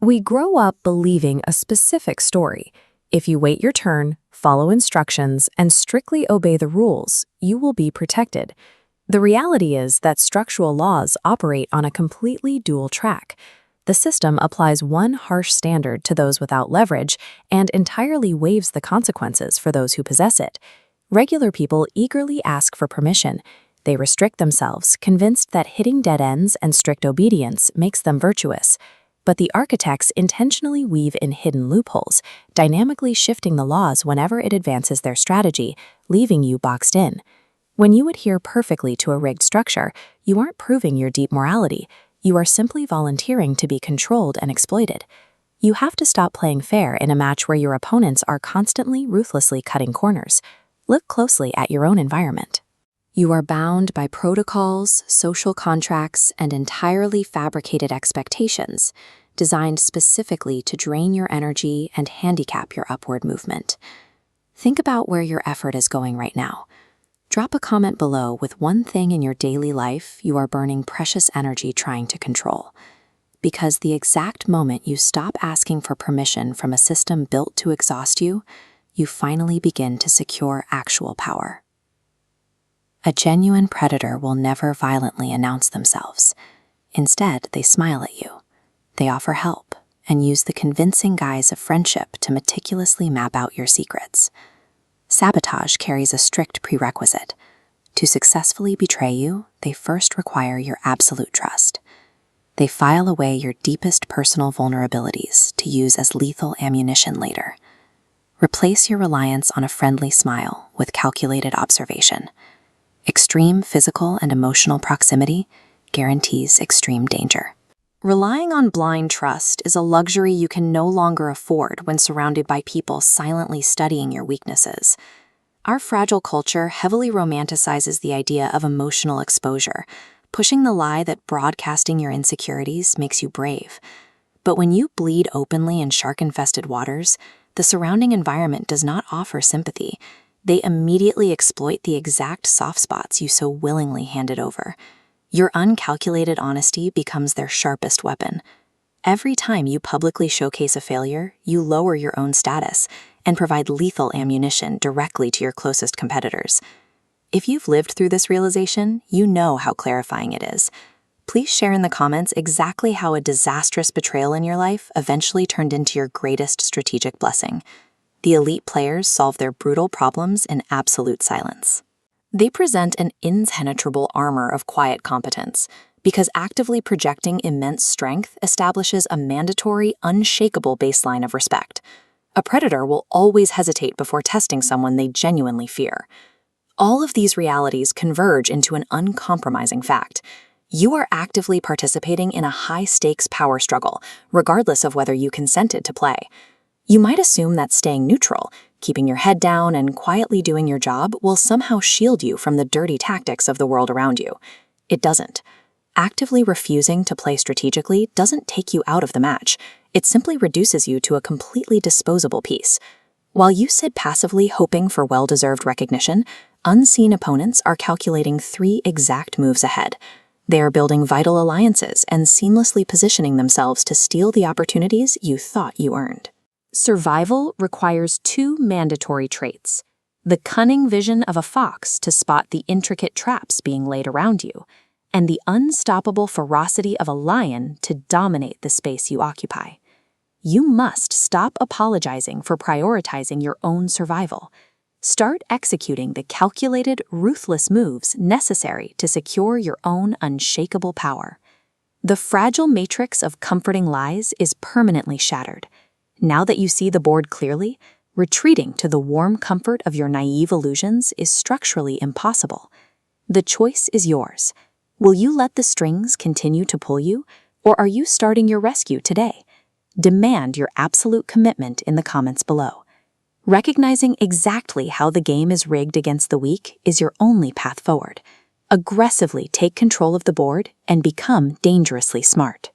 We grow up believing a specific story. If you wait your turn, follow instructions, and strictly obey the rules, you will be protected. The reality is that structural laws operate on a completely dual track. The system applies one harsh standard to those without leverage and entirely waives the consequences for those who possess it. Regular people eagerly ask for permission. They restrict themselves, convinced that hitting dead ends and strict obedience makes them virtuous. But the architects intentionally weave in hidden loopholes, dynamically shifting the laws whenever it advances their strategy, leaving you boxed in. When you adhere perfectly to a rigged structure, you aren't proving your deep morality. You are simply volunteering to be controlled and exploited. You have to stop playing fair in a match where your opponents are constantly, ruthlessly cutting corners. Look closely at your own environment. You are bound by protocols, social contracts, and entirely fabricated expectations, designed specifically to drain your energy and handicap your upward movement. Think about where your effort is going right now. Drop a comment below with one thing in your daily life you are burning precious energy trying to control. Because the exact moment you stop asking for permission from a system built to exhaust you, you finally begin to secure actual power. A genuine predator will never violently announce themselves. Instead, they smile at you. They offer help and use the convincing guise of friendship to meticulously map out your secrets. Sabotage carries a strict prerequisite. To successfully betray you, they first require your absolute trust. They file away your deepest personal vulnerabilities to use as lethal ammunition later. Replace your reliance on a friendly smile with calculated observation. Extreme physical and emotional proximity guarantees extreme danger. Relying on blind trust is a luxury you can no longer afford when surrounded by people silently studying your weaknesses. Our fragile culture heavily romanticizes the idea of emotional exposure, pushing the lie that broadcasting your insecurities makes you brave. But when you bleed openly in shark-infested waters, the surrounding environment does not offer sympathy. They immediately exploit the exact soft spots you so willingly handed over. Your uncalculated honesty becomes their sharpest weapon. Every time you publicly showcase a failure, you lower your own status and provide lethal ammunition directly to your closest competitors. If you've lived through this realization, you know how clarifying it is. Please share in the comments exactly how a disastrous betrayal in your life eventually turned into your greatest strategic blessing. The elite players solve their brutal problems in absolute silence. They present an impenetrable armor of quiet competence, because actively projecting immense strength establishes a mandatory, unshakable baseline of respect. A predator will always hesitate before testing someone they genuinely fear. All of these realities converge into an uncompromising fact. You are actively participating in a high-stakes power struggle, regardless of whether you consented to play. You might assume that staying neutral, keeping your head down and quietly doing your job will somehow shield you from the dirty tactics of the world around you. It doesn't. Actively refusing to play strategically doesn't take you out of the match. It simply reduces you to a completely disposable piece. While you sit passively hoping for well-deserved recognition, unseen opponents are calculating 3 exact moves ahead. They are building vital alliances and seamlessly positioning themselves to steal the opportunities you thought you earned. Survival requires 2 mandatory traits: the cunning vision of a fox to spot the intricate traps being laid around you, and the unstoppable ferocity of a lion to dominate the space you occupy. You must stop apologizing for prioritizing your own survival. Start executing the calculated, ruthless moves necessary to secure your own unshakable power. The fragile matrix of comforting lies is permanently shattered. Now that you see the board clearly, retreating to the warm comfort of your naive illusions is structurally impossible. The choice is yours. Will you let the strings continue to pull you, or are you starting your rescue today? Demand your absolute commitment in the comments below. Recognizing exactly how the game is rigged against the weak is your only path forward. Aggressively take control of the board and become dangerously smart.